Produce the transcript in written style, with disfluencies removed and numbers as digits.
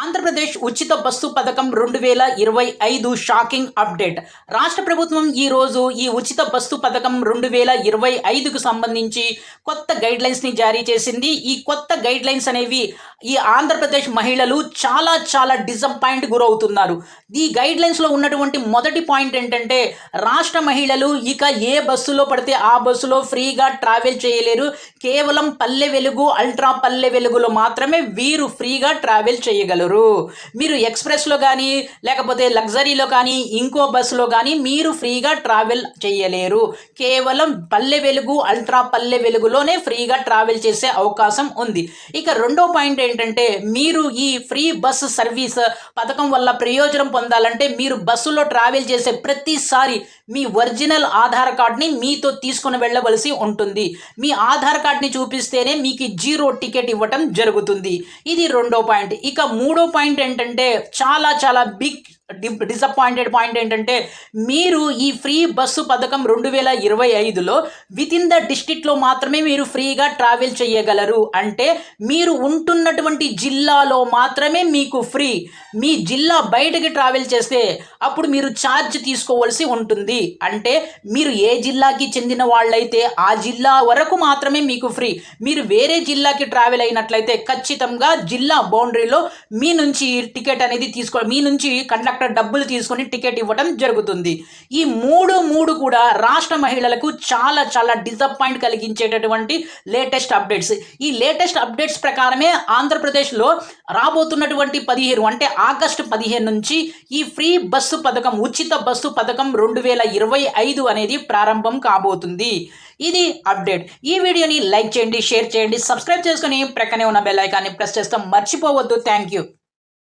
ఆంధ్రప్రదేశ్ ఉచిత బస్సు పథకం 2025 shocking update. రాష్ట్ర ప్రభుత్వం ఈరోజు ఈ ఉచిత బస్సు పథకం 2025కు సంబంధించి కొత్త గైడ్లైన్స్ని జారీ చేసింది. ఈ కొత్త గైడ్లైన్స్ అనేవి ఈ ఆంధ్రప్రదేశ్ మహిళలు చాలా డిసప్పాయింట్ గురవుతున్నారు. ఈ గైడ్లైన్స్లో ఉన్నటువంటి మొదటి పాయింట్ ఏంటంటే, రాష్ట్ర మహిళలు ఇక ఏ బస్సులో పడితే ఆ బస్సులో ఫ్రీగా ట్రావెల్ చేయలేరు. కేవలం పల్లె వెలుగు, అల్ట్రా పల్లె వెలుగులో మాత్రమే వీరు ఫ్రీగా ట్రావెల్ చేయగలరు. మీరు ఎక్స్ప్రెస్లో కానీ లేకపోతే లగ్జరీలో కానీ ఇంకో బస్సులో కానీ మీరు ఫ్రీగా ట్రావెల్ చేయలేరు. కేవలం పల్లె వెలుగు, అల్ట్రా పల్లె వెలుగులోనే ఫ్రీగా ట్రావెల్ చేసే అవకాశం ఉంది. ఇక రెండో పాయింట్ ఏంటంటే, మీరు ఈ ఫ్రీ బస్ సర్వీస్ పథకం వల్ల ప్రయోజనం పొందాలంటే మీరు బస్సులో ట్రావెల్ చేసే ప్రతిసారి మీ ఒరిజినల్ ఆధార్ కార్డ్ని మీతో తీసుకుని వెళ్ళవలసి ఉంటుంది. మీ ఆధార్ కార్డ్ని చూపిస్తేనే మీకు జీరో టికెట్ ఇవ్వటం జరుగుతుంది. ఇది రెండో పాయింట్. ఇక మూడో పాయింట్ ఏంటంటే, చాలా బిగ్ డిసప్పాయింటెడ్ పాయింట్ ఏంటంటే, మీరు ఈ ఫ్రీ బస్సు పథకం 2025లో విత్ ఇన్ ద డిస్ట్రిక్ట్లో మాత్రమే మీరు ఫ్రీగా ట్రావెల్ చేయగలరు. అంటే మీరు ఉంటున్నటువంటి జిల్లాలో మాత్రమే మీకు ఫ్రీ. మీ జిల్లా బయటకి ట్రావెల్ చేస్తే అప్పుడు మీరు ఛార్జ్ తీసుకోవాల్సి ఉంటుంది. అంటే మీరు ఏ జిల్లాకి చెందిన వాళ్ళైతే ఆ జిల్లా వరకు మాత్రమే మీకు ఫ్రీ. మీరు వేరే జిల్లాకి ట్రావెల్ అయినట్లయితే ఖచ్చితంగా జిల్లా బౌండరీలో మీ నుంచి టికెట్ అనేది మీ నుంచి కండక్టర్ డబ్బులు తీసుకొని టికెట్ ఇవ్వడం జరుగుతుంది. ఈ మూడు కూడా రాష్ట్ర మహిళలకు చాలా డిసప్పాయింట్ కలిగించేటటువంటి లేటెస్ట్ అప్డేట్స్. ఈ లేటెస్ట్ అప్డేట్స్ ప్రకారమే ఆంధ్రప్రదేశ్లో రాబోతున్నటువంటి 15 అంటే ఆగస్టు 15 నుంచి ఈ ఫ్రీ బస్సు పథకం, ఉచిత బస్సు పథకం 2025 అనేది ప్రారంభం కాబోతుంది. ఇది అప్డేట్. ఈ వీడియోని లైక్ చేయండి, షేర్ చేయండి, సబ్స్క్రైబ్ చేసుకొని ప్రక్కనే ఉన్న బెల్ ఐకాన్ని ప్రెస్ చేస్తాం మర్చిపోవద్దు. Thank you.